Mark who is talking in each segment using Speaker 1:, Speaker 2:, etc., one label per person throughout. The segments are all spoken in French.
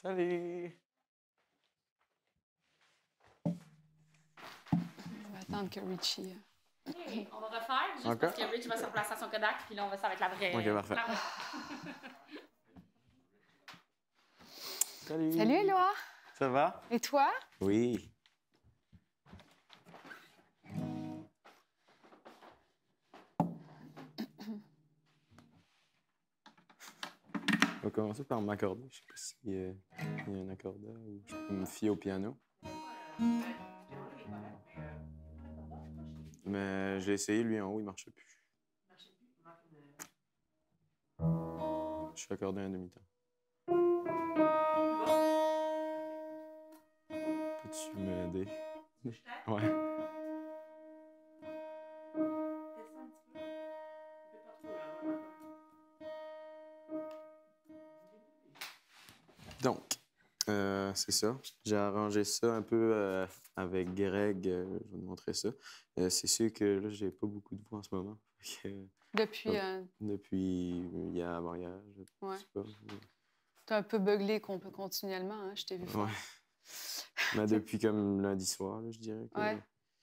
Speaker 1: Salut!
Speaker 2: Je vais attendre que Richie...
Speaker 3: Okay, on va refaire, juste
Speaker 1: Okay.
Speaker 3: parce que Rich va se replacer à son Kodak, puis là, ça va être la vraie.
Speaker 1: OK, parfait.
Speaker 3: La vraie.
Speaker 1: Salut!
Speaker 2: Salut, Éloi!
Speaker 1: Ça va?
Speaker 2: Et toi?
Speaker 1: Oui. On va commencer par m'accorder. Je sais pas s'il y a un accordeur ou je peux me fier au piano. Mais j'ai essayé, lui, en haut, il marchait plus. Je suis accordé un demi-temps. Peux-tu m'aider? Ouais. Donc, c'est ça. J'ai arrangé ça un peu avec Greg. Je vais vous montrer ça. C'est sûr que là, j'ai pas beaucoup de voix en ce moment.
Speaker 2: Depuis...
Speaker 1: Depuis hier, avant-hier, je
Speaker 2: Ouais.
Speaker 1: sais pas.
Speaker 2: T'es un peu beuglé continuellement, hein? Je t'ai vu faire.
Speaker 1: Ouais. Mais depuis comme lundi soir, là, je dirais. Que...
Speaker 2: Ouais.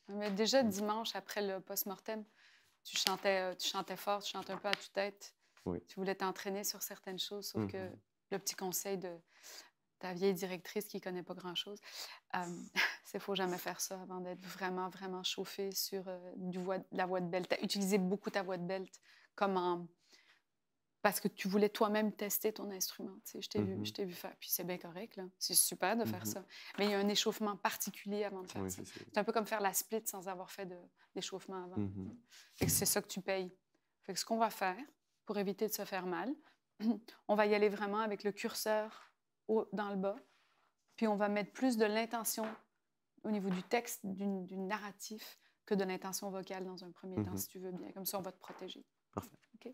Speaker 2: Mais déjà, dimanche, après le post-mortem, tu chantais fort, tu chantais un peu à tue-tête.
Speaker 1: Oui.
Speaker 2: Tu voulais t'entraîner sur certaines choses, sauf que le petit conseil de ta vieille directrice qui ne connaît pas grand-chose, c'est qu'il ne faut jamais faire ça avant d'être vraiment, vraiment chauffé sur la voix de belt. Tu as utilisé beaucoup ta voix de belt parce que tu voulais toi-même tester ton instrument. Tu sais, je t'ai vu faire. Puis c'est bien correct, là. C'est super de faire ça. Mais il y a un échauffement particulier avant de faire ça. C'est un peu comme faire la split sans avoir fait d'échauffement avant. Fait que c'est ça que tu payes. Fait que ce qu'on va faire, pour éviter de se faire mal, on va y aller vraiment avec le curseur dans le bas, puis on va mettre plus de l'intention au niveau du texte, du narratif, que de l'intention vocale dans un premier temps, si tu veux bien. Comme ça, on va te protéger.
Speaker 1: Parfait.
Speaker 2: OK?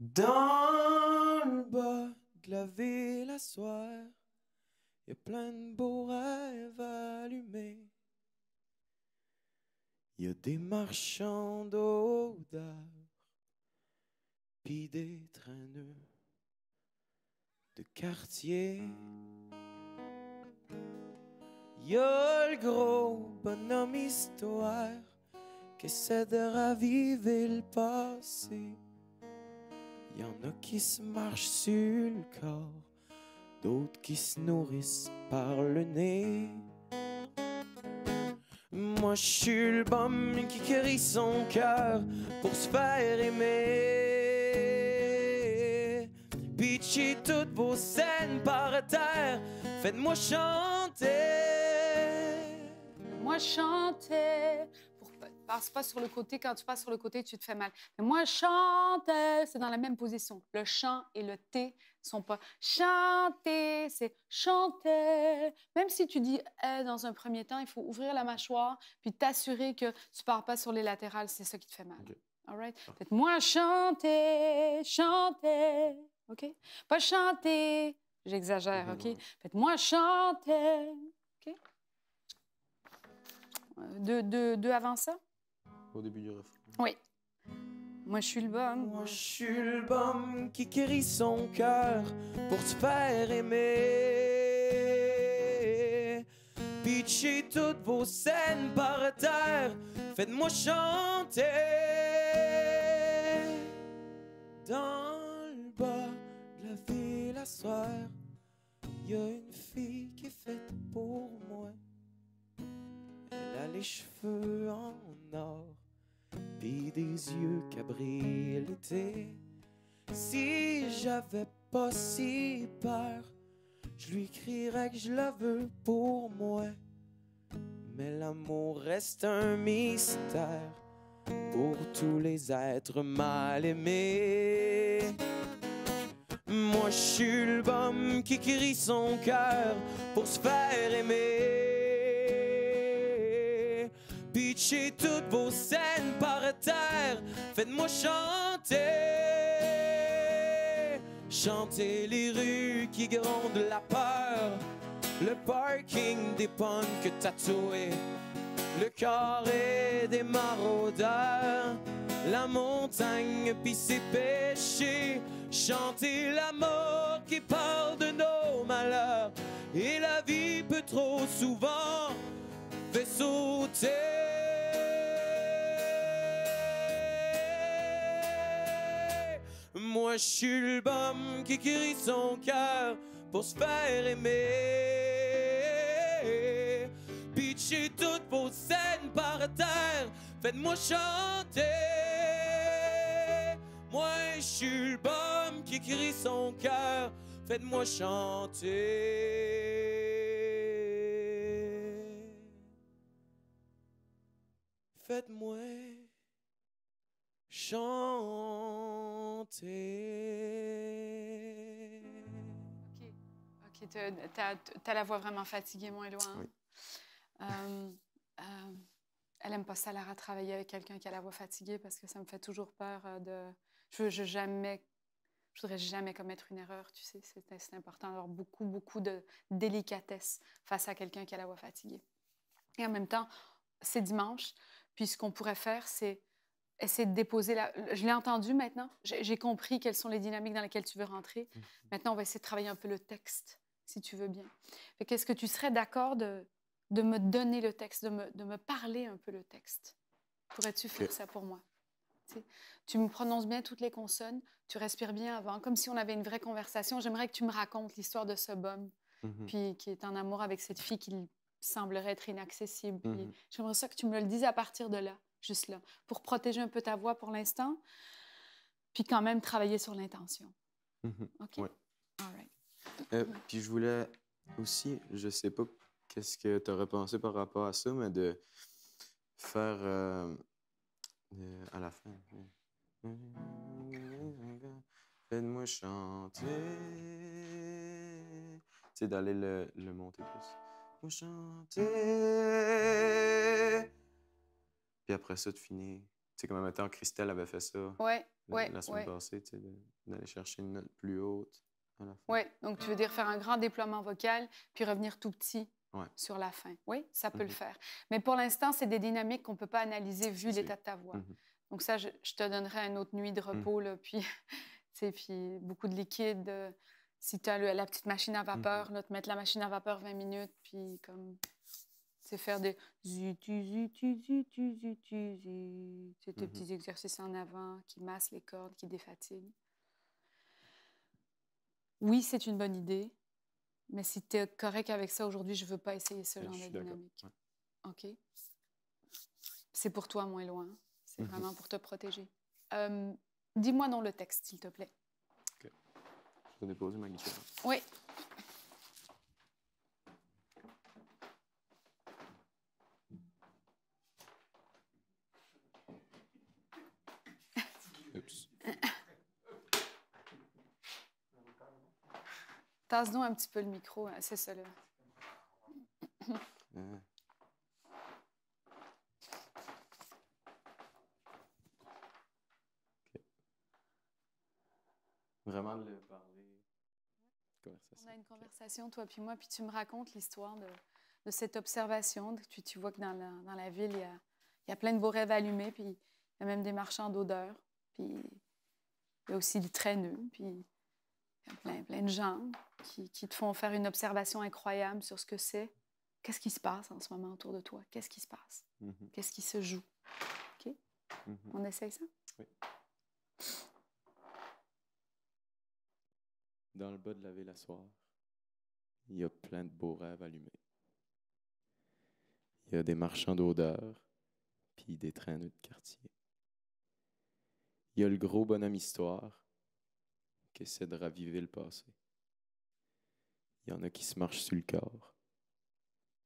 Speaker 4: Dans le bas de la ville à soir, y a plein de beaux rêves allumés. Y a des marchands d'odeur, pis des traîneux de quartier. Y a le gros bonhomme histoire qui essaie de raviver le passé. Y en a qui se marchent sur le corps, d'autres qui se nourrissent par le nez. Moi je suis le bum qui guérit son cœur pour se faire aimer. Pitchez toutes vos scènes par terre, faites-moi chanter.
Speaker 2: Moi, chanter. Passe pas sur le côté. Quand tu passes sur le côté, tu te fais mal. Mais moi, chanter, c'est dans la même position. Le chant et le T sont pas chanter, c'est chanter. Même si tu dis dans un premier temps, il faut ouvrir la mâchoire puis t'assurer que tu pars pas sur les latérales. C'est ça qui te fait mal.
Speaker 1: Okay.
Speaker 2: All right? Faites-moi chanter, chanter. OK? Pas chanter. J'exagère, OK? Faites-moi chanter. OK? Deux avant ça?
Speaker 1: Au début du refrain.
Speaker 2: Oui. Moi, je suis le bum.
Speaker 4: Moi, je suis le bum qui guérit son cœur pour se faire aimer. Pitchez toutes vos scènes par terre, faites-moi chanter. Dans le bas de la ville à soir, y a une fille qui est faite pour moi. Elle a les cheveux en or, pis des yeux qui brillent l'été. Si j'avais pas si peur, je lui crierais que je la veux pour moi. Mais l'amour reste un mystère pour tous les êtres mal aimés. Moi je suis le bum qui crie son cœur pour se faire aimer. Pitchez toutes vos scènes par terre, faites-moi chanter. Chantez les rues qui grondent la peur, le parking des punks tatoués, le carré des maraudeurs. la montagne puis ses péchés, chanter la mort qui parle de nos malheurs, et la vie peut trop souvent faire sauter. Moi je suis le bum qui crie son cœur pour se faire aimer. Pitchez toutes vos scènes par terre, faites-moi chanter. Moi je suis le bum qui crie son cœur, faites-moi chanter. Faites-moi chanter.
Speaker 2: OK, t'as la voix vraiment fatiguée, mon Éloi. Hein?
Speaker 1: Oui.
Speaker 2: Elle aime pas ça, Lara, travailler avec quelqu'un qui a la voix fatiguée parce que ça me fait toujours peur de... Je voudrais jamais commettre une erreur, tu sais. C'est important d'avoir beaucoup de délicatesse face à quelqu'un qui a la voix fatiguée. Et en même temps, c'est dimanche, puis ce qu'on pourrait faire, c'est essayer de déposer la... Je l'ai entendu maintenant, j'ai compris quelles sont les dynamiques dans lesquelles tu veux rentrer. Maintenant, on va essayer de travailler un peu le texte, si tu veux bien. Qu'est-ce que tu serais d'accord de me donner le texte, de me parler un peu le texte? Pourrais-tu faire ça pour moi? Tu me prononces bien toutes les consonnes, tu respires bien avant, comme si on avait une vraie conversation. J'aimerais que tu me racontes l'histoire de ce bum, puis qui est en amour avec cette fille qui semblerait être inaccessible. Puis j'aimerais ça que tu me le dises à partir de là, juste là, pour protéger un peu ta voix pour l'instant, puis quand même travailler sur l'intention. OK?
Speaker 1: Ouais.
Speaker 2: All right.
Speaker 1: Puis je voulais aussi, je sais pas qu'est-ce que tu aurais pensé par rapport à ça, mais de faire à la fin. Faites-moi chanter. Tu sais, d'aller le monter plus. Faites-moi chanter. Puis après ça, de finir. Tu sais, comme maintenant, Christelle avait fait ça la semaine passée, tu sais, d'aller chercher une note plus haute à la fin.
Speaker 2: Oui, donc tu veux dire faire un grand déploiement vocal, puis revenir tout petit sur la fin. Oui, ça peut le faire. Mais pour l'instant, c'est des dynamiques qu'on ne peut pas analyser vu l'état de ta voix. Donc ça, je te donnerai une autre nuit de repos, là, puis, puis beaucoup de liquide. Si tu as la petite machine à vapeur, là, te mettre la machine à vapeur 20 minutes, puis comme... C'est faire des... C'est tes petits exercices en avant qui massent les cordes, qui défatiguent. Oui, c'est une bonne idée, mais si tu es correct avec ça aujourd'hui, je ne veux pas essayer ce genre de dynamique. Ouais. OK? C'est pour toi, moins loin. C'est vraiment pour te protéger. Dis-moi dans le texte, s'il te plaît.
Speaker 1: OK. Je vais déposer ma guitare.
Speaker 2: Oui.
Speaker 1: Oups.
Speaker 2: Tasse-nous un petit peu le micro, hein, c'est ça, là.
Speaker 1: Vraiment de le parler.
Speaker 2: On a une conversation, toi puis moi, puis tu me racontes l'histoire de cette observation. Tu vois que dans la ville, il y a plein de beaux rêves allumés, puis il y a même des marchands d'odeurs, puis il y a aussi des traîneux, puis il y a plein de gens qui te font faire une observation incroyable sur ce que c'est. Qu'est-ce qui se passe en ce moment autour de toi? Qu'est-ce qui se passe? Qu'est-ce qui se joue? OK? On essaye ça?
Speaker 1: Oui. Dans le bas de la ville à soir, il y a plein de beaux rêves allumés. Il y a des marchands d'odeurs, puis des traîneux de quartier. Il y a le gros bonhomme histoire qui essaie de raviver le passé. Il y en a qui se marchent sur le corps,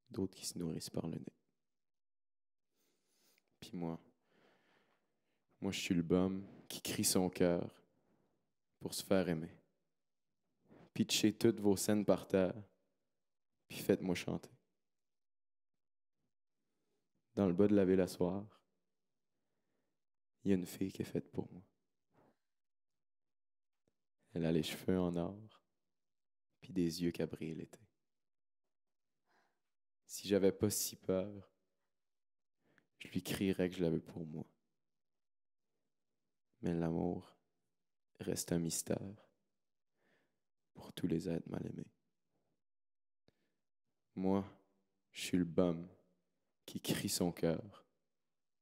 Speaker 1: d'autres qui se nourrissent par le nez. Puis moi, je suis le bum qui crie son cœur pour se faire aimer. Pitchez toutes vos scènes par terre, puis faites-moi chanter. Dans le bas de la ville à soir, il y a une fille qui est faite pour moi. Elle a les cheveux en or, puis des yeux qui brillent l'été. Si j'avais pas si peur, je lui crierais que je l'avais pour moi. Mais l'amour reste un mystère pour tous les êtres mal aimés. Moi, je suis le bum qui crie son cœur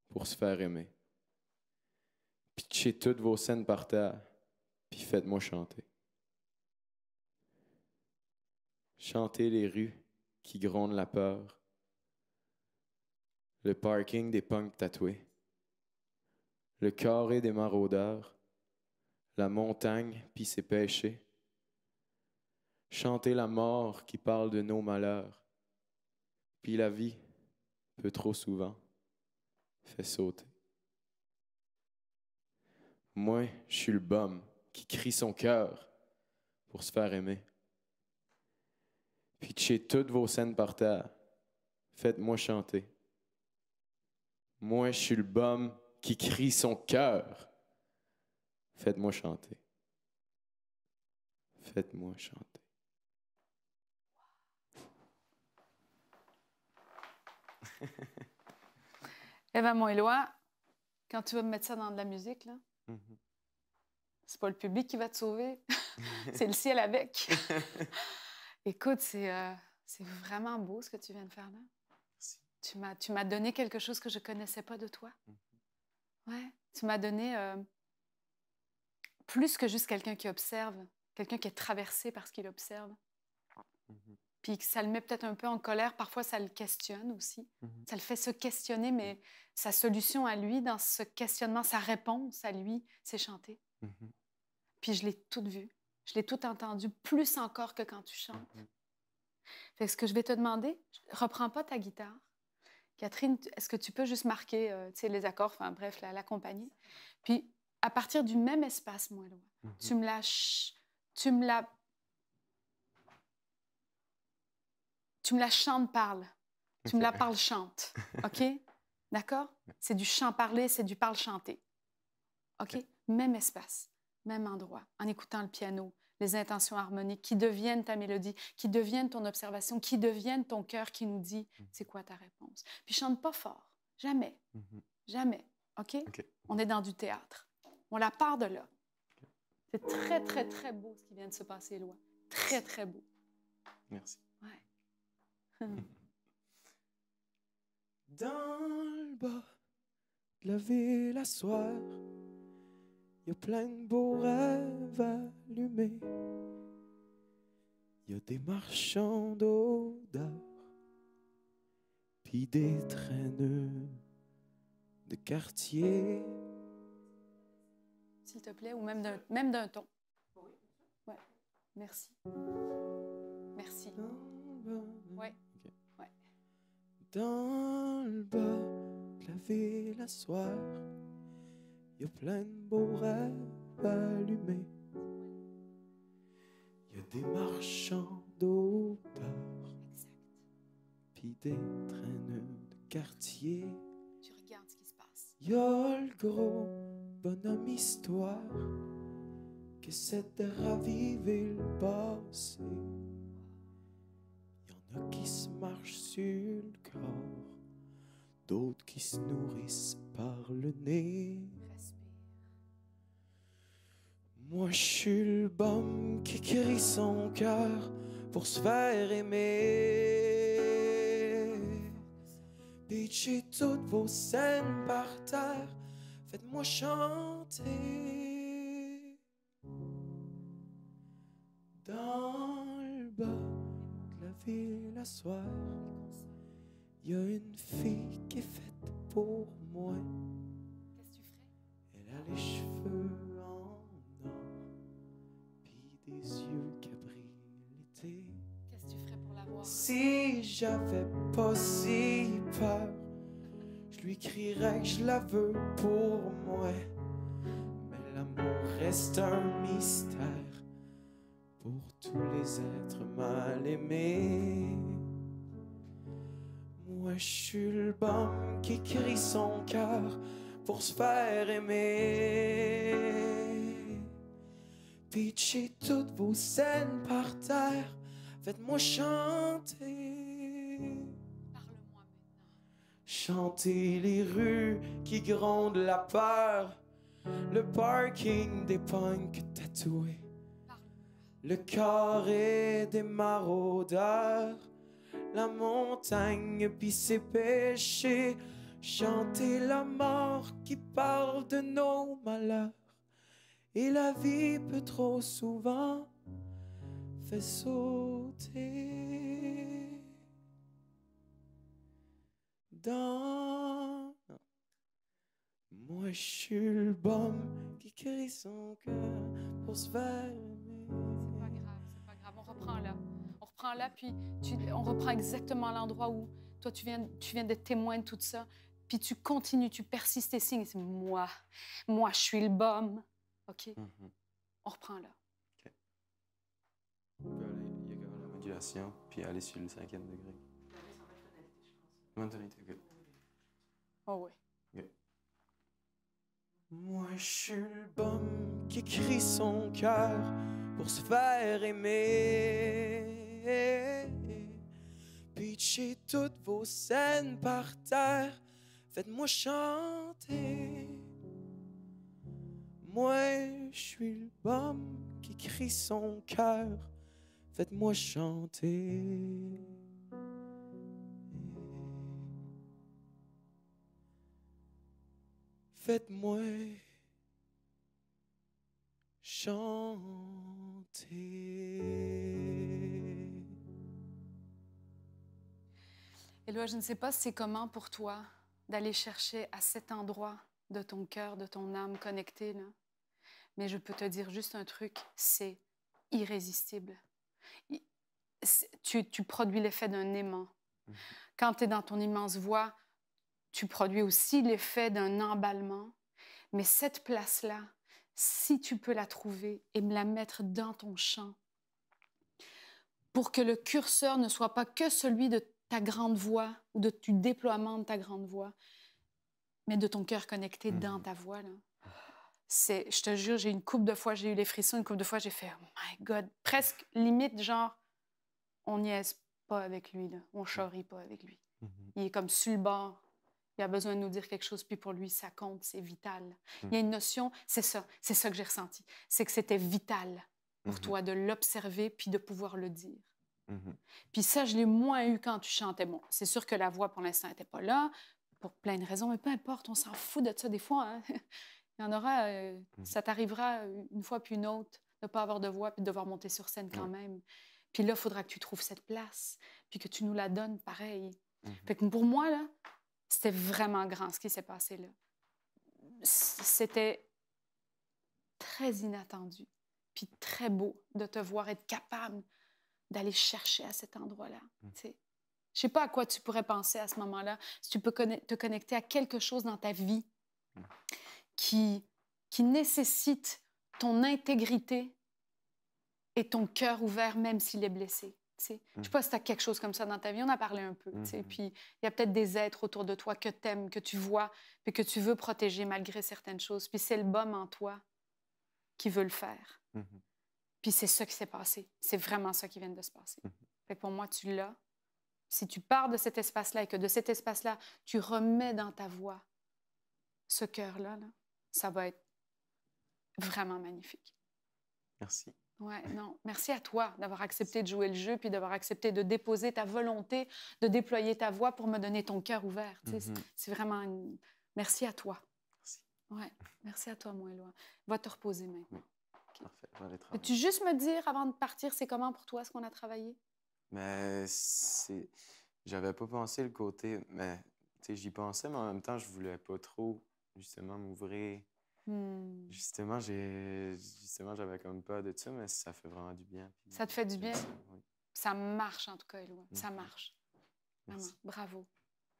Speaker 1: pour se faire aimer. Pitchez toutes vos scènes par terre, puis faites-moi chanter. Chantez les rues qui grondent la peur, le parking des punks tatoués, le carré des maraudeurs, la montagne puis ses péchés. Chantez la mort qui parle de nos malheurs, puis la vie peut trop souvent fait sauter. Moi, je suis le bum qui crie son cœur pour se faire aimer. Pitchez toutes vos scènes par terre, faites-moi chanter. Moi, je suis le bum qui crie son cœur. Faites-moi chanter. Faites-moi chanter.
Speaker 2: Eva Moïlois, quand tu vas me mettre ça dans de la musique, là, c'est pas le public qui va te sauver, c'est le ciel avec. Écoute, c'est vraiment beau ce que tu viens de faire là. Merci. Tu m'as donné quelque chose que je connaissais pas de toi. Ouais, tu m'as donné plus que juste quelqu'un qui observe, quelqu'un qui est traversé par ce qu'il observe. Puis ça le met peut-être un peu en colère, parfois ça le questionne aussi. Ça le fait se questionner, mais sa solution à lui, dans ce questionnement, sa réponse à lui, c'est chanter. Puis je l'ai toute vue, je l'ai toute entendue, plus encore que quand tu chantes. Fait que ce que je vais te demander, reprends pas ta guitare. Catherine, est-ce que tu peux juste marquer les accords, enfin bref, l'accompagner? Puis à partir du même espace, moi, là, tu me la chantes, parle. Tu me la parles, chante. OK? D'accord? C'est du chant-parler, c'est du parle-chanter. OK? Même espace, même endroit, en écoutant le piano, les intentions harmoniques qui deviennent ta mélodie, qui deviennent ton observation, qui deviennent ton cœur qui nous dit c'est quoi ta réponse. Puis chante pas fort. Jamais. Jamais. OK? On est dans du théâtre. On la part de là. C'est très, très, très beau ce qui vient de se passer, Éloi. Très, très beau.
Speaker 1: Merci.
Speaker 2: Ouais.
Speaker 4: Dans le bas de la ville à soir, y a plein de beaux rêves allumés. Y a des marchands d'odeurs, puis des traîneux de quartier.
Speaker 2: S'il te plaît, ou même d'un ton. Oui. Ouais. Merci. Merci. Ouais. Ouais.
Speaker 4: Dans le bas de la ville à soir, y a plein de beaux rêves allumés. Y a des marchands d'odeurs, puis des traîneux de quartier.
Speaker 2: Tu regardes ce qui se passe.
Speaker 4: Y a le gros bonhomme histoire qui essaie de raviver le passé. Y en a qui se marchent sur le corps, d'autres qui se nourrissent par le nez. Moi, je suis le bum qui crie son cœur pour se faire aimer. Pitchez toutes vos scènes par terre, faites-moi chanter. Dans le bas de la ville à soir, y a une fille qui est faite pour moi.
Speaker 2: Qu'est-ce que tu ferais?
Speaker 4: Elle a les cheveux des yeux qui brillent l'été.
Speaker 2: Qu'est-ce que tu ferais pour la voir?
Speaker 4: Si j'avais pas si peur, je lui crierais que je la veux pour moi. Mais l'amour reste un mystère pour tous les êtres mal aimés. Moi, je suis le bum qui crie son cœur pour se faire aimer. Pitchez toutes vos scènes par terre, faites-moi chanter.
Speaker 2: Parle-moi maintenant.
Speaker 4: Chantez les rues qui grondent la peur, le parking des punks tatoués, le carré des maraudeurs, la montagne pis ses péchés, chanter la mort qui parle de nos malheurs. Et la vie peut trop souvent faire sauter dans... Moi je suis le bum qui crie son cœur pour se faire aimer.
Speaker 2: C'est pas grave, on reprend là. On reprend là, puis on reprend exactement l'endroit où toi, tu viens d'être témoin de tout ça, puis tu continues, tu persistes tes signes. C'est moi, je suis le bum. OK? On reprend là.
Speaker 1: OK. On peut aller, il y a la modulation, puis aller sur le 5e degré. Tonalité, OK.
Speaker 2: Oh oui.
Speaker 1: OK.
Speaker 4: Moi je suis le bum qui crie son cœur pour se faire aimer. Pitchez toutes vos scènes par terre, faites-moi chanter. Moi je suis le bum qui crie son cœur, faites-moi chanter. Faites-moi chanter.
Speaker 2: Éloi, je ne sais pas c'est comment pour toi d'aller chercher à cet endroit de ton cœur, de ton âme connectée, là. Mais je peux te dire juste un truc, c'est irrésistible. Tu produis l'effet d'un aimant. Quand tu es dans ton immense voix, tu produis aussi l'effet d'un emballement. Mais cette place-là, si tu peux la trouver et me la mettre dans ton chant, pour que le curseur ne soit pas que celui de ta grande voix ou du déploiement de ta grande voix, mais de ton cœur connecté dans ta voix, là. Je te jure, j'ai une couple de fois, j'ai eu les frissons, une couple de fois, j'ai fait « Oh my God », presque limite, genre, on niaise pas avec lui, là. On charrie pas avec lui. Il est comme sur le bord. Il a besoin de nous dire quelque chose, puis pour lui, ça compte, c'est vital. Il y a une notion, c'est ça que j'ai ressenti, c'est que c'était vital pour toi de l'observer puis de pouvoir le dire. Puis ça, je l'ai moins eu quand tu chantais. Bon, c'est sûr que la voix, pour l'instant, n'était pas là, pour plein de raisons, mais peu importe, on s'en fout de ça des fois. Hein? Il y en aura, ça t'arrivera une fois puis une autre de ne pas avoir de voix puis de devoir monter sur scène quand même. Puis là, il faudra que tu trouves cette place puis que tu nous la donnes pareil. Fait que pour moi, là, c'était vraiment grand ce qui s'est passé là. C'était très inattendu puis très beau de te voir être capable d'aller chercher à cet endroit-là. Je ne sais pas à quoi tu pourrais penser à ce moment-là, si tu peux te connecter à quelque chose dans ta vie qui nécessite ton intégrité et ton cœur ouvert, même s'il est blessé. Je ne sais pas si tu as quelque chose comme ça dans ta vie. On a parlé un peu. Puis il y a peut-être des êtres autour de toi que tu aimes, que tu vois, puis que tu veux protéger malgré certaines choses. Puis c'est le baume en toi qui veut le faire. Puis c'est ça qui s'est passé. C'est vraiment ça qui vient de se passer. Fait que pour moi, tu l'as. Si tu pars de cet espace-là et que de cet espace-là, tu remets dans ta voix ce cœur-là, là, ça va être vraiment magnifique.
Speaker 1: Merci.
Speaker 2: Ouais, non. Merci à toi d'avoir accepté de jouer le jeu puis d'avoir accepté de déposer ta volonté, de déployer ta voix pour me donner ton cœur ouvert. C'est vraiment une... Merci à toi.
Speaker 1: Merci.
Speaker 2: Ouais, merci à toi, mon Éloi. Va te reposer maintenant.
Speaker 1: Okay. Parfait, je vais aller travailler.
Speaker 2: Peux-tu juste me dire, avant de partir, c'est comment pour toi ce qu'on a travaillé?
Speaker 1: Mais c'est... J'avais pas pensé le côté... Mais, tu sais, j'y pensais, mais en même temps, je voulais pas trop, justement, m'ouvrir. Justement, j'avais comme peur de ça, mais ça fait vraiment du bien. Puis,
Speaker 2: ça te fait du bien?
Speaker 1: Oui.
Speaker 2: Ça marche, en tout cas, Éloi. Ça marche. Vraiment.
Speaker 1: Merci.
Speaker 2: Bravo.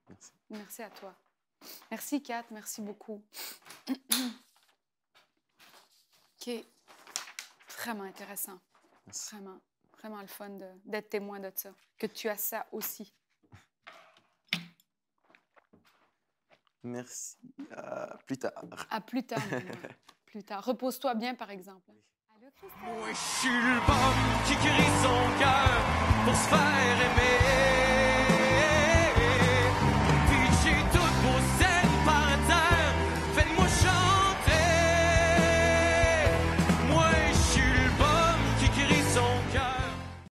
Speaker 1: Merci.
Speaker 2: Merci à toi. Merci, Kat. Merci beaucoup. OK. Vraiment intéressant.
Speaker 1: Merci.
Speaker 2: Vraiment. Vraiment le fun d'être témoin de ça. Que tu as ça aussi.
Speaker 1: Merci. À plus tard.
Speaker 2: À plus tard. Plus tard. Repose-toi bien, par exemple. Allô, Christelle?
Speaker 4: Moi, je suis le bum qui crie son cœur pour se faire aimer.